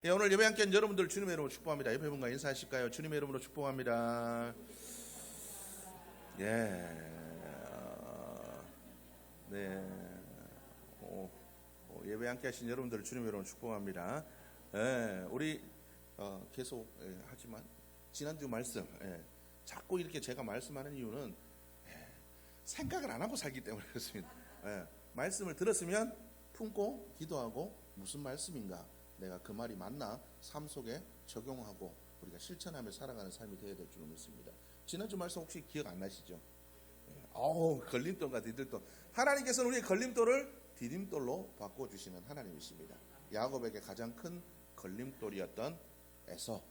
예, 오늘 예배 함께한 여러분들 주님의 이름으로 축복합니다. 옆에 분과 인사하실까요? 주님의 이름으로 축복합니다. 예, 네, 예배 함께하신 여러분들 주님의 이름으로 축복합니다. 예, 우리 계속 하지만 지난주 말씀 자꾸 이렇게 제가 말씀하는 이유는 생각을 안 하고 살기 때문에 그렇습니다. 말씀을 들었으면 품고 기도하고 무슨 말씀인가? 내가 그 말이 맞나 삶 속에 적용하고 우리가 실천하며 살아가는 삶이 되어야 될 줄 믿습니다. 지난주 말씀 혹시 기억 안 나시죠? 걸림돌과 디딤돌. 하나님께서는 우리의 걸림돌을 디딤돌로 바꿔주시는 하나님이십니다. 야곱에게 가장 큰 걸림돌이었던 에서,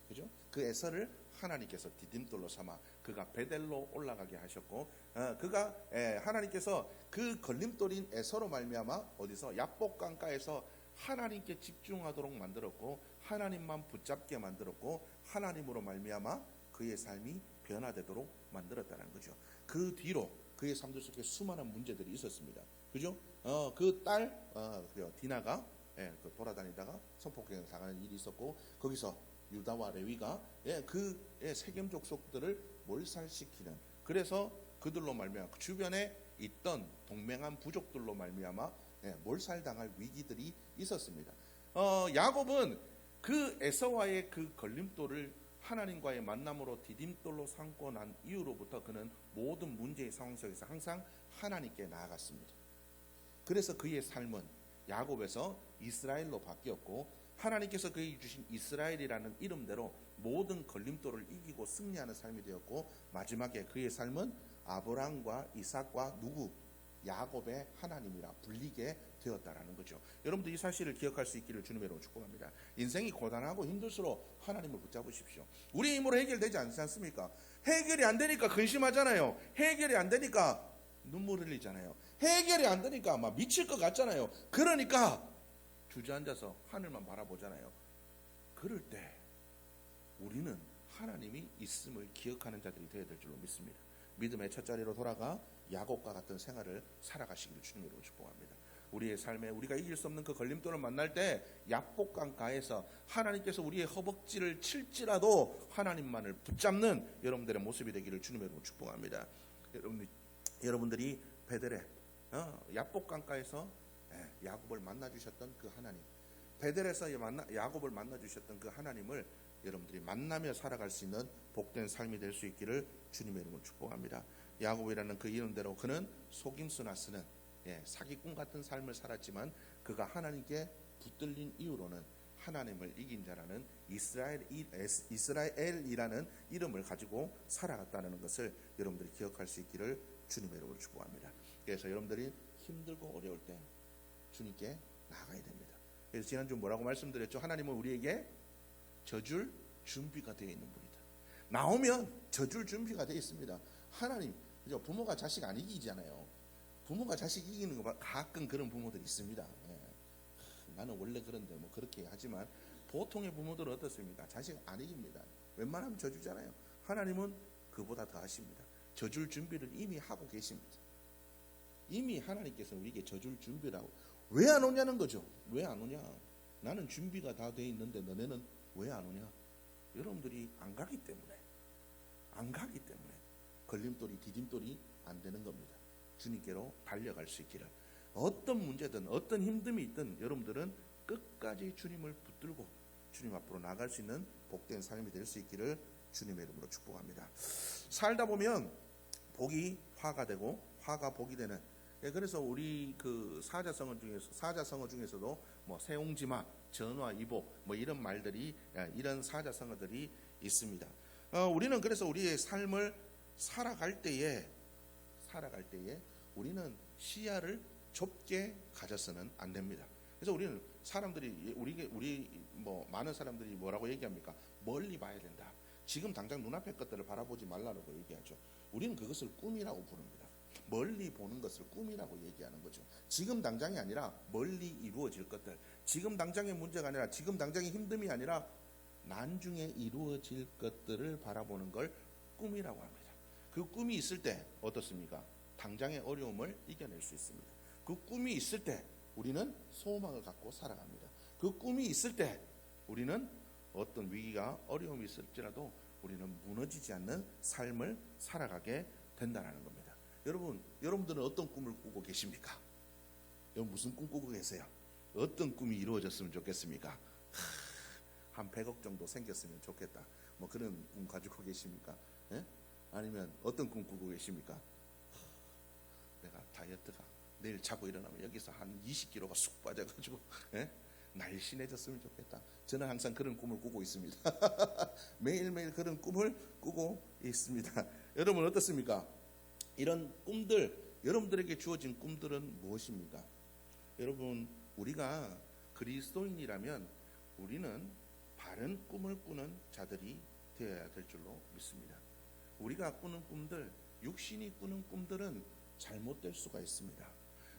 그죠? 그 에서를 하나님께서 디딤돌로 삼아 그가 베델로 올라가게 하셨고, 하나님께서 그 걸림돌인 에서로 말미암아 어디서 야복 강가에서 하나님께 집중하도록 만들었고, 하나님만 붙잡게 만들었고, 하나님으로 말미암아 그의 삶이 변화되도록 만들었다는 거죠. 그 뒤로 그의 삶들 속에 수많은 문제들이 있었습니다. 그죠? 그 딸 디나가 돌아다니다가 성폭행을 당하는 일이 있었고, 거기서 유다와 레위가 세겜 족속들을 몰살시키는, 그래서 그들로 말미암아 주변에 있던 동맹한 부족들로 말미암아 몰살당할 위기들이 있었습니다. 야곱은 그 에서와의 그 걸림돌을 하나님과의 만남으로 디딤돌로 삼고 난 이후로부터 그는 모든 문제의 상황 속에서 항상 하나님께 나아갔습니다. 그래서 그의 삶은 야곱에서 이스라엘로 바뀌었고, 하나님께서 그에게 주신 이스라엘이라는 이름대로 모든 걸림돌을 이기고 승리하는 삶이 되었고, 마지막에 그의 삶은 아브라함과 이삭과 야곱의 하나님이라 불리게 되었다라는 거죠. 여러분들 이 사실을 기억할 수 있기를 주님의 이름으로 축복합니다. 인생이 고단하고 힘들수록 하나님을 붙잡으십시오. 우리 힘으로 해결되지 않지 않습니까? 해결이 안 되니까 근심하잖아요. 해결이 안 되니까 눈물 흘리잖아요. 해결이 안 되니까 막 미칠 것 같잖아요. 그러니까 주저앉아서 하늘만 바라보잖아요. 그럴 때 우리는 하나님이 있음을 기억하는 자들이 되어야 될 줄로 믿습니다. 믿음의 첫자리로 돌아가 야곱과 같은 생활을 살아가시기를 주님으로 축복합니다. 우리의 삶에 우리가 이길 수 없는 그 걸림돌을 만날 때 야복강가에서 하나님께서 우리의 허벅지를 칠지라도 하나님만을 붙잡는 여러분들의 모습이 되기를 주님으로 축복합니다. 여러분들이 베델에 야복강가에서 야곱을 만나주셨던 그 하나님, 베델에서 야곱을 만나주셨던 그 하나님을 여러분들이 만나며 살아갈 수 있는 복된 삶이 될 수 있기를 주님의 이름으로 축복합니다. 야곱이라는 그 이름대로 그는 속임수나 쓰는 사기꾼 같은 삶을 살았지만, 그가 하나님께 붙들린 이후로는 하나님을 이긴 자라는 이스라엘이라는 이름을 가지고 살아갔다는 것을 여러분들이 기억할 수 있기를 주님의 이름으로 축복합니다. 그래서 여러분들이 힘들고 어려울 때 주님께 나아가야 됩니다. 그래서 지난주 뭐라고 말씀드렸죠? 하나님은 우리에게 져줄 준비가 되어 있는 분이다. 나오면 져줄 준비가 되어 있습니다. 하나님, 부모가 자식 안 이기잖아요. 부모가 자식 이기는 거 가끔 그런 부모들이 있습니다. 나는 원래 그런데 뭐 그렇게 하지만 보통의 부모들은 어떻습니까? 자식 안 이깁니다. 웬만하면 져주잖아요. 하나님은 그보다 더 하십니다. 져줄 준비를 이미 하고 계십니다. 이미 하나님께서 우리에게 져줄 준비라고. 왜 안 오냐는 거죠. 왜 안 오냐? 나는 준비가 다 돼 있는데 너네는 왜 안 오냐? 여러분들이 안 가기 때문에 걸림돌이 디딤돌이 안 되는 겁니다. 주님께로 달려갈 수 있기를, 어떤 문제든 어떤 힘듦이 있든 여러분들은 끝까지 주님을 붙들고 주님 앞으로 나갈 수 있는 복된 삶이 될 수 있기를 주님의 이름으로 축복합니다. 살다 보면 복이 화가 되고 화가 복이 되는, 그래서 우리 그 사자성어 중에서도 뭐 세옹지마, 전화이복 뭐 이런 말들이, 이런 사자성어들이 있습니다. 우리는 그래서 우리의 삶을 살아갈 때에 우리는 시야를 좁게 가져서는 안 됩니다. 그래서 우리는 많은 사람들이 뭐라고 얘기합니까? 멀리 봐야 된다. 지금 당장 눈앞의 것들을 바라보지 말라고 얘기하죠. 우리는 그것을 꿈이라고 부릅니다. 멀리 보는 것을 꿈이라고 얘기하는 거죠. 지금 당장이 아니라 멀리 이루어질 것들, 지금 당장의 문제가 아니라 지금 당장의 힘듦이 아니라 나중에 이루어질 것들을 바라보는 걸 꿈이라고 합니다. 그 꿈이 있을 때 어떻습니까? 당장의 어려움을 이겨낼 수 있습니다. 그 꿈이 있을 때 우리는 소망을 갖고 살아갑니다. 그 꿈이 있을 때 우리는 어떤 위기가 어려움이 있을지라도 우리는 무너지지 않는 삶을 살아가게 된다는 겁니다. 여러분들은 어떤 꿈을 꾸고 계십니까? 여러분 무슨 꿈 꾸고 계세요? 어떤 꿈이 이루어졌으면 좋겠습니까? 한 100억 정도 생겼으면 좋겠다. 뭐 그런 꿈 가지고 계십니까? 예? 아니면 어떤 꿈 꾸고 계십니까? 내가 다이어트가 내일 자고 일어나면 여기서 한 20kg가 쑥 빠져가지고 날씬해졌으면 좋겠다. 저는 항상 그런 꿈을 꾸고 있습니다. 매일매일 그런 꿈을 꾸고 있습니다. 여러분 어떻습니까? 이런 꿈들, 여러분들에게 주어진 꿈들은 무엇입니까? 여러분, 우리가 그리스도인이라면 우리는 바른 꿈을 꾸는 자들이 되어야 될 줄로 믿습니다. 우리가 꾸는 꿈들, 육신이 꾸는 꿈들은 잘못될 수가 있습니다.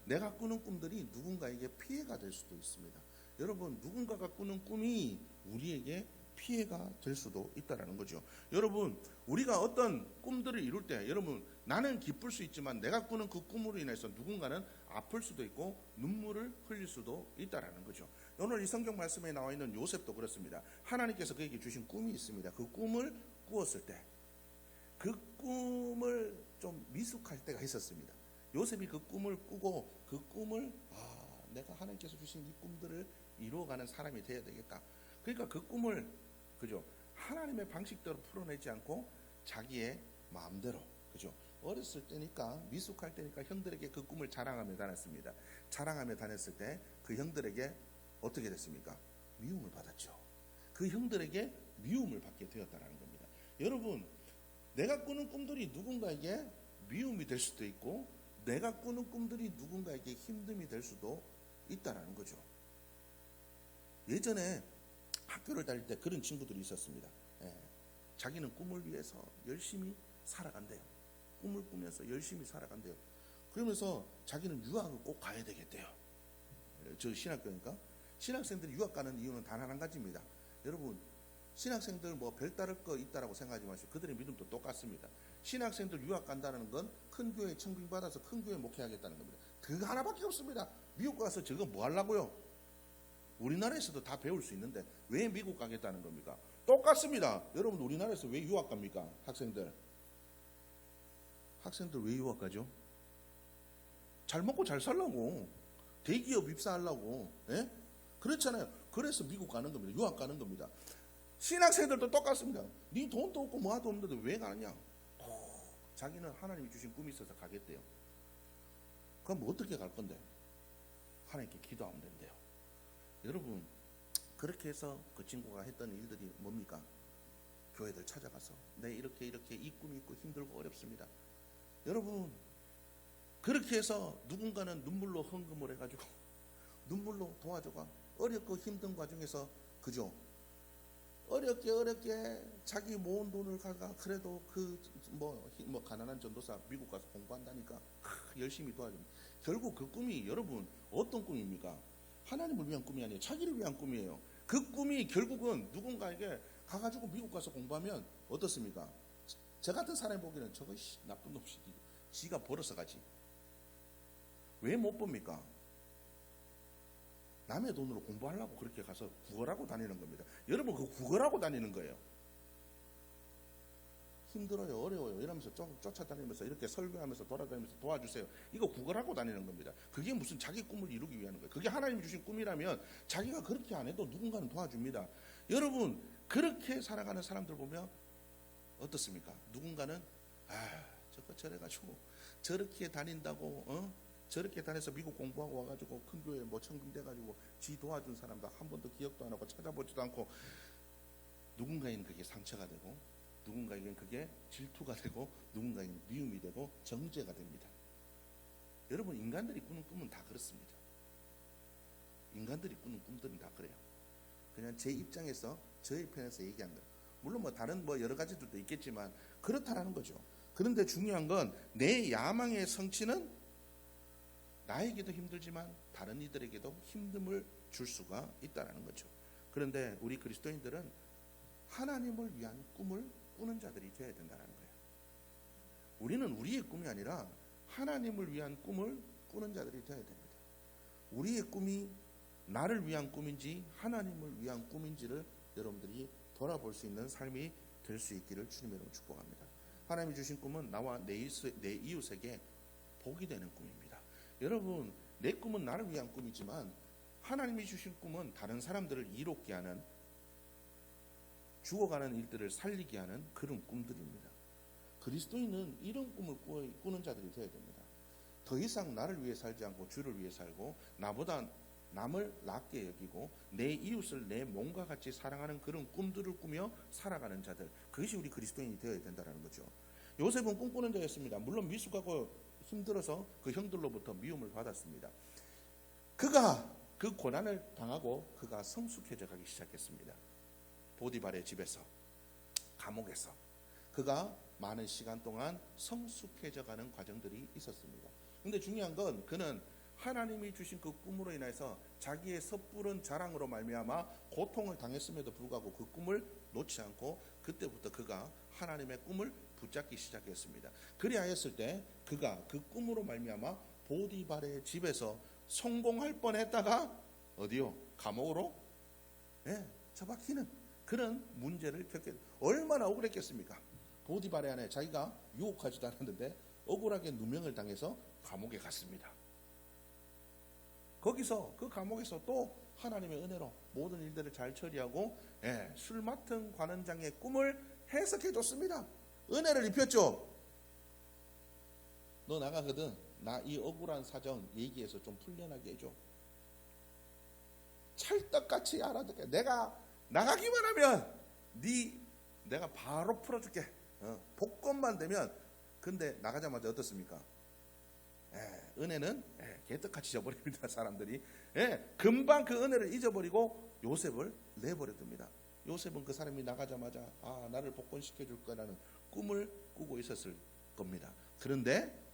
내가 꾸는 꿈들이 누군가에게 피해가 될 수도 있습니다. 여러분, 누군가가 꾸는 꿈이 우리에게 피해가 될 수도 있다는 거죠. 여러분, 우리가 어떤 꿈들을 이룰 때, 여러분, 나는 기쁠 수 있지만 내가 꾸는 그 꿈으로 인해서 누군가는 아플 수도 있고 눈물을 흘릴 수도 있다는 거죠. 오늘 이 성경 말씀에 나와 있는 요셉도 그렇습니다. 하나님께서 그에게 주신 꿈이 있습니다. 그 꿈을 꾸었을 때 그 꿈을 좀 미숙할 때가 있었습니다. 요셉이 그 꿈을 꾸고 그 꿈을 내가 하나님께서 주신 이 꿈들을 이루어가는 사람이 되어야 되겠다. 그러니까 그 꿈을 그죠? 하나님의 방식대로 풀어내지 않고 자기의 마음대로 그죠? 어렸을 때니까 미숙할 때니까 형들에게 그 꿈을 자랑하며 다녔습니다. 자랑하며 다녔을 때 그 형들에게 어떻게 됐습니까? 미움을 받았죠. 그 형들에게 미움을 받게 되었다는 겁니다. 여러분, 내가 꾸는 꿈들이 누군가에게 미움이 될 수도 있고 내가 꾸는 꿈들이 누군가에게 힘듦이 될 수도 있다는 거죠. 예전에 학교를 다닐 때 그런 친구들이 있었습니다. 자기는 꿈을 위해서 열심히 살아간대요. 꿈을 꾸면서 열심히 살아간대요. 그러면서 자기는 유학을 꼭 가야 되겠대요. 저 신학교니까. 신학생들이 유학 가는 이유는 단 한 가지입니다. 여러분, 신학생들 뭐 별다를 거 있다라고 생각하지 마시고 그들의 믿음도 똑같습니다. 신학생들 유학 간다는 건 큰 교회 청빙받아서 큰 교회 목회하겠다는 겁니다. 그거 하나밖에 없습니다. 미국 가서 저거 뭐 하려고요? 우리나라에서도 다 배울 수 있는데 왜 미국 가겠다는 겁니까? 똑같습니다. 여러분, 우리나라에서 왜 유학 갑니까? 학생들 왜 유학 가죠? 잘 먹고 잘 살라고, 대기업 입사하려고. 그렇잖아요. 그래서 미국 가는 겁니다. 유학 가는 겁니다. 신학생들도 똑같습니다. 네 돈도 없고 뭐도 없는데 왜 가느냐? 자기는 하나님이 주신 꿈이 있어서 가겠대요. 그럼 뭐 어떻게 갈 건데? 하나님께 기도하면 된대요. 여러분, 그렇게 해서 그 친구가 했던 일들이 뭡니까? 교회들 찾아가서 이렇게 이 꿈이 있고 힘들고 어렵습니다. 여러분, 그렇게 해서 누군가는 눈물로 헌금을 해가지고 눈물로 도와줘가 어렵고 힘든 과정에서 그죠? 어렵게 자기 모은 돈을 가가 그래도 뭐 가난한 전도사 미국 가서 공부한다니까 열심히 도와줍니다. 결국 그 꿈이 여러분 어떤 꿈입니까? 하나님을 위한 꿈이 아니에요. 자기를 위한 꿈이에요. 그 꿈이 결국은 누군가에게 가가지고 미국 가서 공부하면 어떻습니까? 저 같은 사람이 보기에는 저거 나쁜 놈이 지가 벌어서 가지. 왜 못 봅니까? 남의 돈으로 공부하려고 그렇게 가서 구걸하고 다니는 겁니다. 여러분, 그 구걸하고 다니는 거예요. 힘들어요, 어려워요 이러면서 쫓아다니면서 이렇게 설교하면서 돌아다니면서 도와주세요. 이거 구걸하고 다니는 겁니다. 그게 무슨 자기 꿈을 이루기 위한 거예요. 그게 하나님이 주신 꿈이라면 자기가 그렇게 안 해도 누군가는 도와줍니다. 여러분, 그렇게 살아가는 사람들 보면 어떻습니까? 누군가는 저거 저래가지고 저렇게 다닌다고 저렇게 다녀서 미국 공부하고 와가지고 큰 교회 뭐 청빙돼가지고 지 도와준 사람도 한 번도 기억도 안 하고 찾아보지도 않고 누군가에는 그게 상처가 되고 누군가에게는 그게 질투가 되고 누군가에게는 미움이 되고 정죄가 됩니다. 여러분, 인간들이 꾸는 꿈은 다 그렇습니다. 인간들이 꾸는 꿈들은 다 그래요. 그냥 제 입장에서 저의 편에서 얘기한 거예요. 물론 뭐 다른 여러 가지들도 있겠지만 그렇다라는 거죠. 그런데 중요한 건 내 야망의 성취는 나에게도 힘들지만 다른 이들에게도 힘듦을 줄 수가 있다는 거죠. 그런데 우리 그리스도인들은 하나님을 위한 꿈을 꾸는 자들이 되어야 된다는 거예요. 우리는 우리의 꿈이 아니라 하나님을 위한 꿈을 꾸는 자들이 되어야 됩니다. 우리의 꿈이 나를 위한 꿈인지 하나님을 위한 꿈인지를 여러분들이 돌아볼 수 있는 삶이 될 수 있기를 주님의 이름으로 축복합니다. 하나님이 주신 꿈은 나와 내 이웃에게 복이 되는 꿈입니다. 여러분, 내 꿈은 나를 위한 꿈이지만 하나님이 주신 꿈은 다른 사람들을 이롭게 하는, 죽어가는 일들을 살리게 하는 그런 꿈들입니다. 그리스도인은 이런 꿈을 꾸는 자들이 되어야 됩니다. 더 이상 나를 위해 살지 않고 주를 위해 살고, 나보다 남을 낮게 여기고 내 이웃을 내 몸과 같이 사랑하는 그런 꿈들을 꾸며 살아가는 자들, 그것이 우리 그리스도인이 되어야 된다는 거죠. 요셉은 꿈꾸는 자였습니다. 물론 미숙하고 힘들어서 그 형들로부터 미움을 받았습니다. 그가 그 고난을 당하고 그가 성숙해져 가기 시작했습니다. 보디발의 집에서, 감옥에서 그가 많은 시간 동안 성숙해져 가는 과정들이 있었습니다. 근데 중요한 건 그는 하나님이 주신 그 꿈으로 인해서 자기의 섣부른 자랑으로 말미암아 고통을 당했음에도 불구하고 그 꿈을 놓지 않고 그때부터 그가 하나님의 꿈을 붙잡기 시작했습니다. 그리하였을 때 그가 그 꿈으로 말미암아 보디발의 집에서 성공할 뻔했다가 어디요? 감옥으로 처박히는 그런 문제를 겪게, 얼마나 억울했겠습니까? 보디발의 아내, 자기가 유혹하지도 않았는데 억울하게 누명을 당해서 감옥에 갔습니다. 거기서 그 감옥에서 또 하나님의 은혜로 모든 일들을 잘 처리하고 술 맡은 관원장의 꿈을 해석해 줬습니다. 은혜를 입혔죠. 너 나가거든, 나 이 억울한 사정 얘기해서 좀 풀려나게 해줘. 찰떡같이 알아듣게. 내가 나가기만 하면 내가 바로 풀어줄게. 복권만 되면. 근데 나가자마자 어떻습니까? 은혜는 개떡같이 잊어버립니다. 사람들이 금방 그 은혜를 잊어버리고 요셉을 내버려둡니다. 요셉은 그 사람이 나가자마자 나를 복권시켜줄 거라는 꿈을 꾸고 있었을 겁니다. 그런데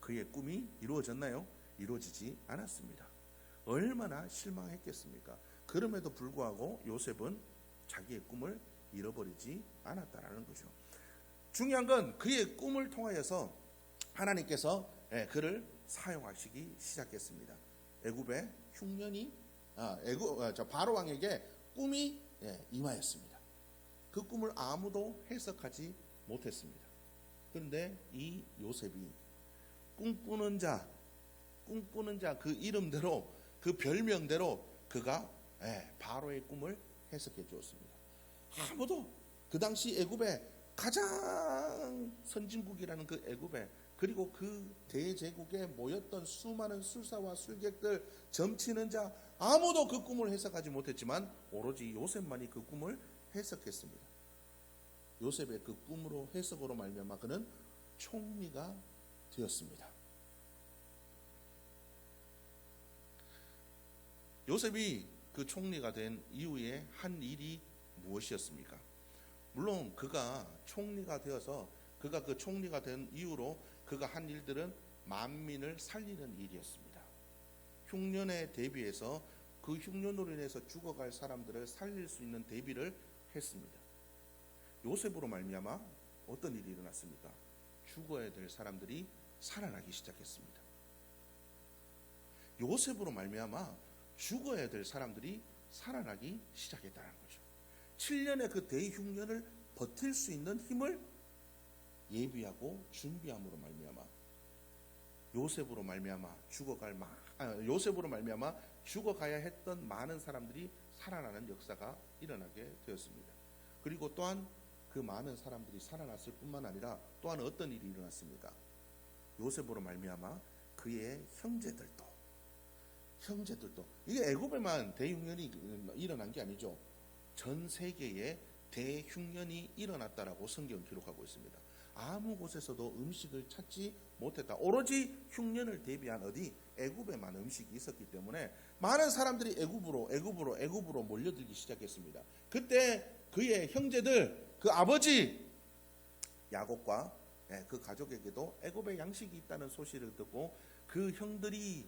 그의 꿈이 이루어졌나요? 이루어지지 않았습니다. 얼마나 실망했겠습니까? 그럼에도 불구하고 요셉은 자기의 꿈을 잃어버리지 않았다라는 거죠. 중요한 건 그의 꿈을 통하여서 하나님께서 그를 사용하시기 시작했습니다. 애굽의 흉년이 바로 왕에게 꿈이 임하였습니다. 그 꿈을 아무도 해석하지 못했습니다. 그런데 이 요셉이 꿈꾸는 자 그 이름대로, 그 별명대로 그가 바로의 꿈을 해석해 주었습니다. 아무도 그 당시 애굽의 가장 선진국이라는 그 애굽에, 그리고 그 대제국에 모였던 수많은 술사와 술객들, 점치는 자, 아무도 그 꿈을 해석하지 못했지만 오로지 요셉만이 그 꿈을 해석했습니다. 요셉의 그 꿈으로, 해석으로 말미암아 그는 총리가 되었습니다. 요셉이 그 총리가 된 이후에 한 일이 무엇이었습니까? 물론 그가 총리가 되어서, 그가 그 총리가 된 이후로 그가 한 일들은 만민을 살리는 일이었습니다. 흉년에 대비해서 그 흉년으로 인해서 죽어갈 사람들을 살릴 수 있는 대비를 했습니다. 요셉으로 말미암아 어떤 일이 일어났습니까? 죽어야 될 사람들이 살아나기 시작했습니다. 요셉으로 말미암아 죽어야 될 사람들이 살아나기 시작했다는 거죠. 7년의 그 대흉년을 버틸 수 있는 힘을 예비하고 준비함으로 말미암아 요셉으로 말미암아 죽어가야 했던 많은 사람들이 살아나는 역사가 일어나게 되었습니다. 그리고 또한 그 많은 사람들이 살아났을 뿐만 아니라 또한 어떤 일이 일어났습니까? 요셉으로 말미암아 그의 형제들도, 이게 애굽에만 대흉년이 일어난 게 아니죠. 전 세계에 대흉년이 일어났다라고 성경은 기록하고 있습니다. 아무 곳에서도 음식을 찾지 못했다. 오로지 흉년을 대비한 어디? 애굽에만 음식이 있었기 때문에 많은 사람들이 애굽으로 몰려들기 시작했습니다. 그때 그의 형제들, 그 아버지 야곱과 그 가족에게도 애굽에 양식이 있다는 소식을 듣고 그 형들이,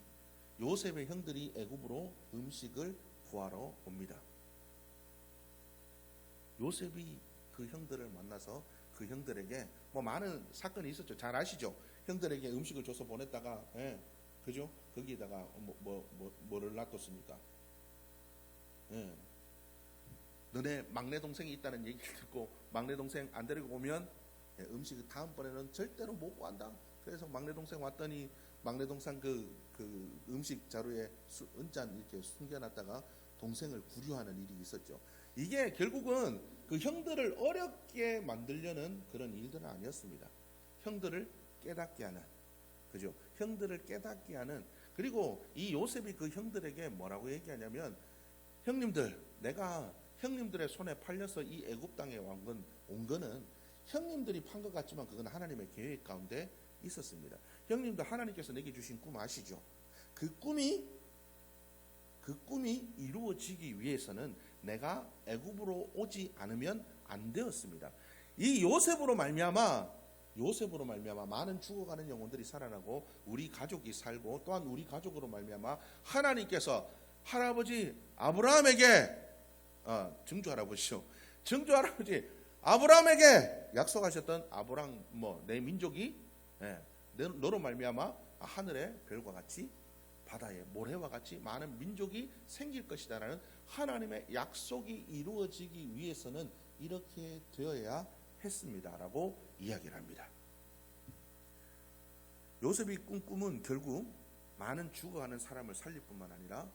요셉의 형들이 애굽으로 음식을 구하러 옵니다. 요셉이 그 형들을 만나서 그 형들에게 많은 사건이 있었죠. 잘 아시죠? 형들에게 음식을 줘서 보냈다가 그죠? 거기에다가 뭐를 놔뒀습니까? 예. 너네 막내 동생이 있다는 얘기를 듣고 막내 동생 안 데리고 오면 음식 다음번에는 절대로 못 구한다. 그래서 막내 동생 왔더니 막내 동생 그 음식 자루에 은잔 이렇게 숨겨놨다가 동생을 구류하는 일이 있었죠. 이게 결국은 그 형들을 어렵게 만들려는 그런 일들은 아니었습니다. 형들을 깨닫게 하는, 그죠? 형들을 깨닫게 하는. 그리고 이 요셉이 그 형들에게 뭐라고 얘기하냐면, 형님들, 내가 형님들의 손에 팔려서 이 애굽 땅에 온 거는 형님들이 판 것 같지만 그건 하나님의 계획 가운데 있었습니다. 형님들, 하나님께서 내게 주신 꿈 아시죠? 그 꿈이 이루어지기 위해서는 내가 애굽으로 오지 않으면 안 되었습니다. 이 요셉으로 말미암아 많은 죽어가는 영혼들이 살아나고 우리 가족이 살고, 또한 우리 가족으로 말미암아 하나님께서 할아버지 아브라함에게 증조 할아버지 아브라함에게 약속하셨던 아브라함 내 민족이 너로 말미암아 하늘의 별과 같이 바다의 모래와 같이 많은 민족이 생길 것이다라는 하나님의 약속이 이루어지기 위해서는 이렇게 되어야 했습니다라고 이야기를 합니다. 요셉이 꾼 꿈은 결국 많은 죽어가는 사람을 살릴 뿐만 아니라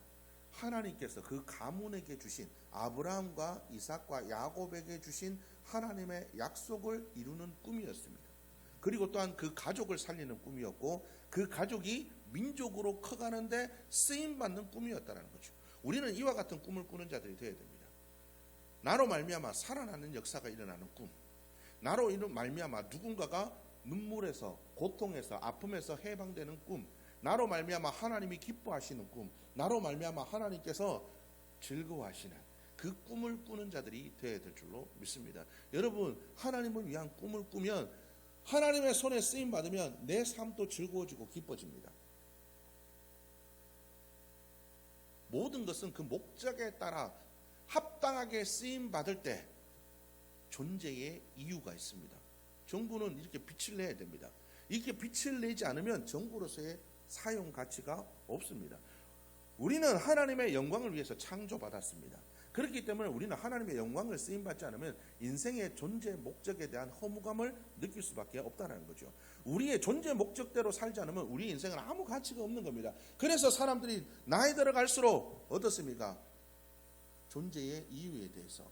하나님께서 그 가문에게 주신, 아브라함과 이삭과 야곱에게 주신 하나님의 약속을 이루는 꿈이었습니다. 그리고 또한 그 가족을 살리는 꿈이었고, 그 가족이 민족으로 커가는데 쓰임받는 꿈이었다는 거죠. 우리는 이와 같은 꿈을 꾸는 자들이 되어야 됩니다. 나로 말미암아 살아나는 역사가 일어나는 꿈, 나로 말미암아 누군가가 눈물에서, 고통에서, 아픔에서 해방되는 꿈, 나로 말미암아 하나님이 기뻐하시는 꿈, 나로 말미암아 하나님께서 즐거워하시는 그 꿈을 꾸는 자들이 되어야 될 줄로 믿습니다. 여러분, 하나님을 위한 꿈을 꾸면, 하나님의 손에 쓰임 받으면 내 삶도 즐거워지고 기뻐집니다. 모든 것은 그 목적에 따라 합당하게 쓰임 받을 때 존재의 이유가 있습니다. 정부는 이렇게 빛을 내야 됩니다. 이렇게 빛을 내지 않으면 정부로서의 사용 가치가 없습니다. 우리는 하나님의 영광을 위해서 창조받았습니다. 그렇기 때문에 우리는 하나님의 영광을 쓰임받지 않으면 인생의 존재 목적에 대한 허무감을 느낄 수밖에 없다는 거죠. 우리의 존재 목적대로 살지 않으면 우리 인생은 아무 가치가 없는 겁니다. 그래서 사람들이 나이 들어갈수록 어떻습니까? 존재의 이유에 대해서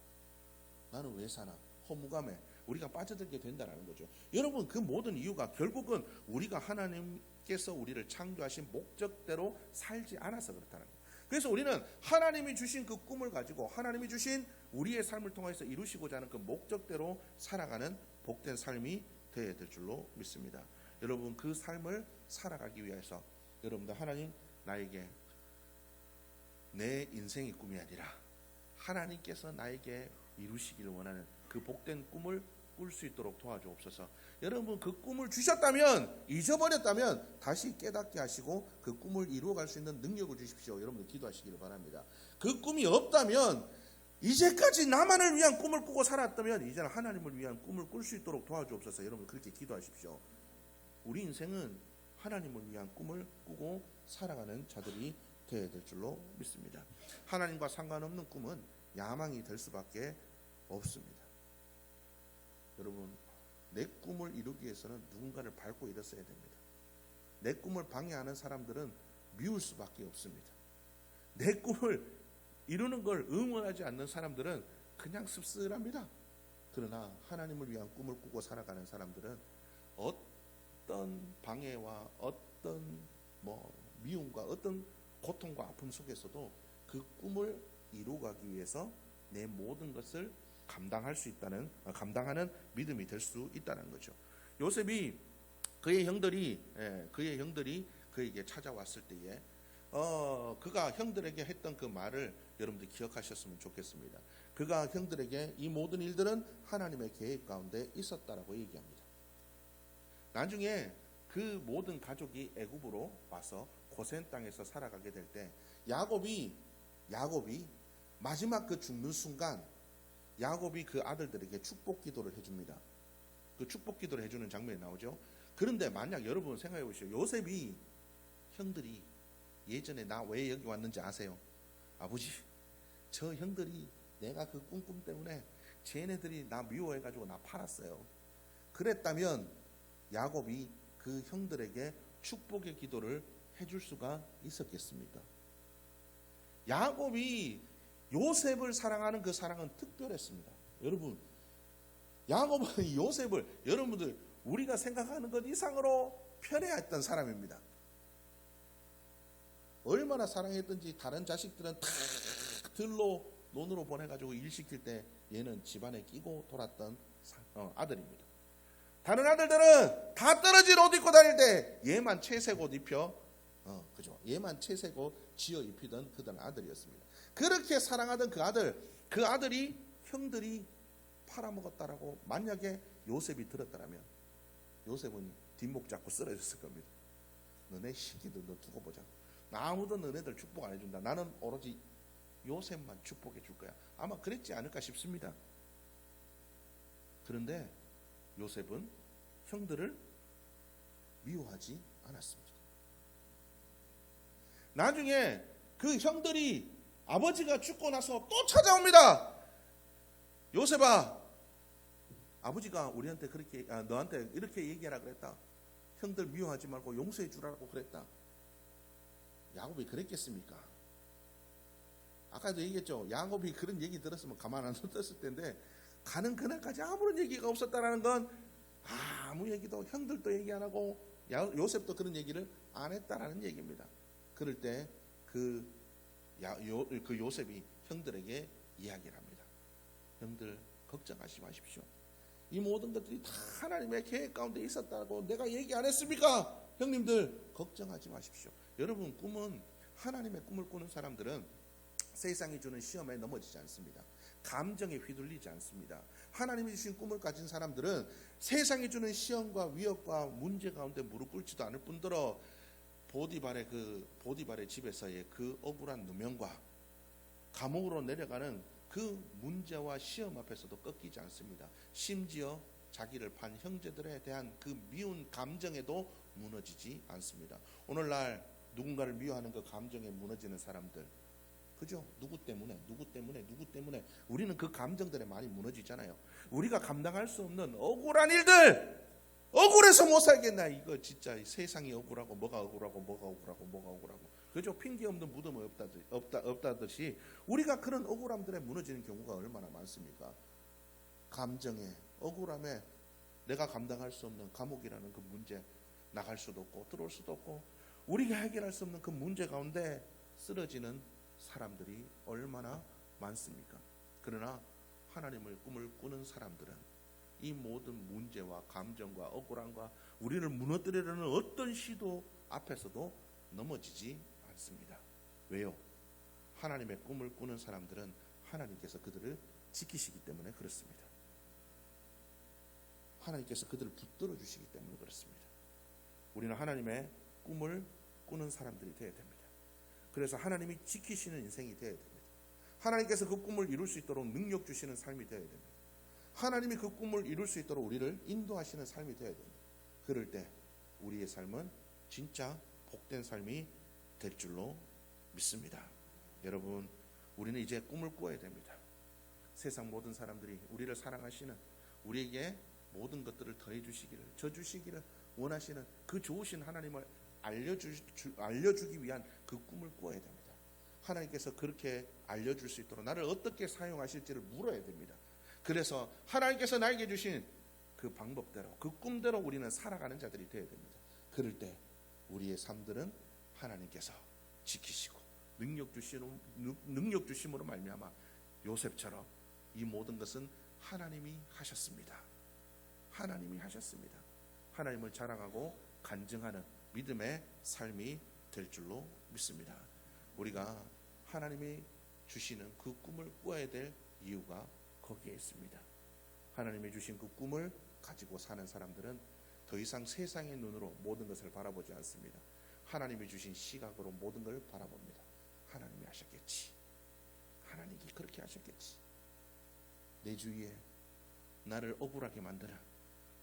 나는 왜 사나? 허무감에 우리가 빠져들게 된다는 거죠. 여러분, 그 모든 이유가 결국은 우리가 하나님께서 우리를 창조하신 목적대로 살지 않아서 그렇다는 거예요. 그래서 우리는 하나님이 주신 그 꿈을 가지고 하나님이 주신 우리의 삶을 통해서 이루시고자 하는 그 목적대로 살아가는 복된 삶이 되어야 될 줄로 믿습니다. 여러분, 그 삶을 살아가기 위해서 여러분들, 하나님, 나에게 내 인생의 꿈이 아니라 하나님께서 나에게 이루시기를 원하는 그 복된 꿈을 꿀 수 있도록 도와주옵소서. 여러분, 그 꿈을 주셨다면, 잊어버렸다면 다시 깨닫게 하시고 그 꿈을 이루어갈 수 있는 능력을 주십시오. 여러분들 기도하시기를 바랍니다. 그 꿈이 없다면, 이제까지 나만을 위한 꿈을 꾸고 살았다면 이제는 하나님을 위한 꿈을 꿀 수 있도록 도와주옵소서. 여러분 그렇게 기도하십시오. 우리 인생은 하나님을 위한 꿈을 꾸고 살아가는 자들이 되어야 될 줄로 믿습니다. 하나님과 상관없는 꿈은 야망이 될 수밖에 없습니다. 여러분, 내 꿈을 이루기 위해서는 누군가를 밟고 일었어야 됩니다. 내 꿈을 방해하는 사람들은 미울 수밖에 없습니다. 내 꿈을 이루는 걸 응원하지 않는 사람들은 그냥 씁쓸합니다. 그러나 하나님을 위한 꿈을 꾸고 살아가는 사람들은 어떤 방해와 어떤 미움과 어떤 고통과 아픔 속에서도 그 꿈을 이루어가기 위해서 내 모든 것을 감당하는 믿음이 될 수 있다는 거죠. 요셉이 그의 형들이 그에게 찾아왔을 때에 그가 형들에게 했던 그 말을 여러분들 기억하셨으면 좋겠습니다. 그가 형들에게 이 모든 일들은 하나님의 계획 가운데 있었다라고 얘기합니다. 나중에 그 모든 가족이 애굽으로 와서 고센 땅에서 살아가게 될 때 야곱이 마지막 그 죽는 순간 야곱이 그 아들들에게 축복 기도를 해줍니다. 그 축복 기도를 해주는 장면이 나오죠. 그런데 만약 여러분 생각해 보시죠. 요셉이 형들이 예전에 나 왜 여기 왔는지 아세요? 아버지, 저 형들이 내가 그 꿈 때문에 쟤네들이 나 미워해가지고 나 팔았어요. 그랬다면 야곱이 그 형들에게 축복의 기도를 해줄 수가 있었겠습니까? 야곱이 요셉을 사랑하는 그 사랑은 특별했습니다. 여러분, 야곱은 요셉을 여러분들 우리가 생각하는 것 이상으로 편애했던 사람입니다. 얼마나 사랑했던지 다른 자식들은 다 들로 논으로 보내가지고 일 시킬 때 얘는 집안에 끼고 돌았던 아들입니다. 다른 아들들은 다 떨어진 옷 입고 다닐 때 얘만 채색 옷 입혀 그죠? 얘만 채색 옷 지어 입히던 그들 아들이었습니다. 그렇게 사랑하던 그 아들이 형들이 팔아먹었다라고 만약에 요셉이 들었다면 요셉은 뒷목 잡고 쓰러졌을 겁니다. 너네 시기들 너 두고 보자. 아무도 너네들 축복 안 해준다. 나는 오로지 요셉만 축복해 줄 거야. 아마 그랬지 않을까 싶습니다. 그런데 요셉은 형들을 미워하지 않았습니다. 나중에 그 형들이 아버지가 죽고 나서 또 찾아옵니다. 요셉아, 아버지가 우리한테 그렇게 너한테 이렇게 얘기하라 그랬다. 형들 미워하지 말고 용서해 주라고 그랬다. 야곱이 그랬겠습니까? 아까도 얘기했죠. 야곱이 그런 얘기 들었으면 가만 안 뒀을 텐데 가는 그날까지 아무런 얘기가 없었다라는 건 아무 얘기도 형들도 얘기 안 하고 요셉도 그런 얘기를 안 했다라는 얘기입니다. 그럴 때 그 요셉이 형들에게 이야기를 합니다. 형들 걱정하지 마십시오. 이 모든 것들이 다 하나님의 계획 가운데 있었다고 내가 얘기 안 했습니까? 형님들 걱정하지 마십시오. 여러분, 꿈은 하나님의 꿈을 꾸는 사람들은 세상이 주는 시험에 넘어지지 않습니다. 감정에 휘둘리지 않습니다. 하나님이 주신 꿈을 가진 사람들은 세상이 주는 시험과 위협과 문제 가운데 무릎 꿇지도 않을 뿐더러 보디발의 집에서의 그 억울한 누명과 감옥으로 내려가는 그 문제와 시험 앞에서도 꺾이지 않습니다. 심지어 자기를 판 형제들에 대한 그 미운 감정에도 무너지지 않습니다. 오늘날 누군가를 미워하는 그 감정에 무너지는 사람들, 그죠? 누구 때문에 우리는 그 감정들에 많이 무너지잖아요. 우리가 감당할 수 없는 억울한 일들, 억울해서 못 살겠나. 이거 진짜 세상이 억울하고 뭐가 억울하고 그죠? 핑계 없는 무덤은 없다듯이 우리가 그런 억울함들에 무너지는 경우가 얼마나 많습니까? 감정에, 억울함에 내가 감당할 수 없는 감옥이라는 그 문제, 나갈 수도 없고 들어올 수도 없고 우리가 해결할 수 없는 그 문제 가운데 쓰러지는 사람들이 얼마나 많습니까? 그러나 하나님의 꿈을 꾸는 사람들은 이 모든 문제와 감정과 억울함과 우리를 무너뜨리려는 어떤 시도 앞에서도 넘어지지 않습니다. 왜요? 하나님의 꿈을 꾸는 사람들은 하나님께서 그들을 지키시기 때문에 그렇습니다. 하나님께서 그들을 붙들어 주시기 때문에 그렇습니다. 우리는 하나님의 꿈을 꾸는 사람들이 되어야 됩니다. 그래서 하나님이 지키시는 인생이 되어야 됩니다. 하나님께서 그 꿈을 이룰 수 있도록 능력 주시는 삶이 되어야 됩니다. 하나님이 그 꿈을 이룰 수 있도록 우리를 인도하시는 삶이 되어야 됩니다. 그럴 때 우리의 삶은 진짜 복된 삶이 될 줄로 믿습니다. 여러분, 우리는 이제 꿈을 꾸어야 됩니다. 세상 모든 사람들이 우리를 사랑하시는, 우리에게 모든 것들을 더해 주시기를, 저 주시기를 원하시는 그 좋으신 하나님을 알려주기 위한 그 꿈을 꾸어야 됩니다. 하나님께서 그렇게 알려줄 수 있도록 나를 어떻게 사용하실지를 물어야 됩니다. 그래서 하나님께서 나에게 주신 그 방법대로, 그 꿈대로 우리는 살아가는 자들이 되어야 됩니다. 그럴 때 우리의 삶들은 하나님께서 지키시고 능력 주심으로 말미암아 요셉처럼 이 모든 것은 하나님이 하셨습니다. 하나님이 하셨습니다. 하나님을 자랑하고 간증하는 믿음의 삶이 될 줄로 믿습니다. 우리가 하나님이 주시는 그 꿈을 꾸어야 될 이유가 거기에 있습니다. 하나님이 주신 그 꿈을 가지고 사는 사람들은 더 이상 세상의 눈으로 모든 것을 바라보지 않습니다. 하나님이 주신 시각으로 모든 걸 바라봅니다. 하나님이 하셨겠지. 하나님이 그렇게 하셨겠지. 내 주위에 나를 억울하게 만드는,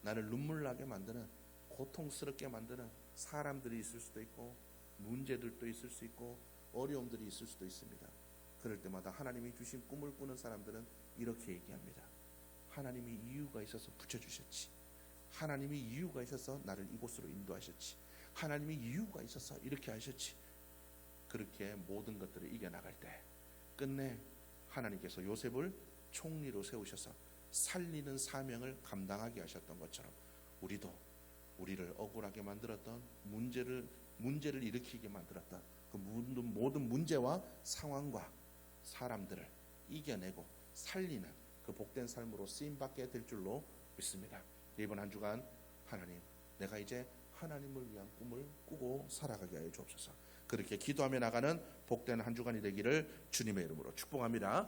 나를 눈물 나게 만드는, 고통스럽게 만드는 사람들이 있을 수도 있고 문제들도 있을 수 있고 어려움들이 있을 수도 있습니다. 그럴 때마다 하나님이 주신 꿈을 꾸는 사람들은 이렇게 얘기합니다. 하나님이 이유가 있어서 붙여주셨지. 하나님이 이유가 있어서 나를 이곳으로 인도하셨지. 하나님이 이유가 있어서 이렇게 하셨지. 그렇게 모든 것들을 이겨나갈 때 끝내 하나님께서 요셉을 총리로 세우셔서 살리는 사명을 감당하게 하셨던 것처럼 우리도 우리를 억울하게 만들었던 문제를 일으키게 만들었던 그 모든 문제와 상황과 사람들을 이겨내고 살리는 그 복된 삶으로 쓰임받게 될 줄로 믿습니다. 이번 한 주간 하나님, 내가 이제 하나님을 위한 꿈을 꾸고 살아가게 하여 주옵소서. 그렇게 기도하며 나가는 복된 한 주간이 되기를 주님의 이름으로 축복합니다.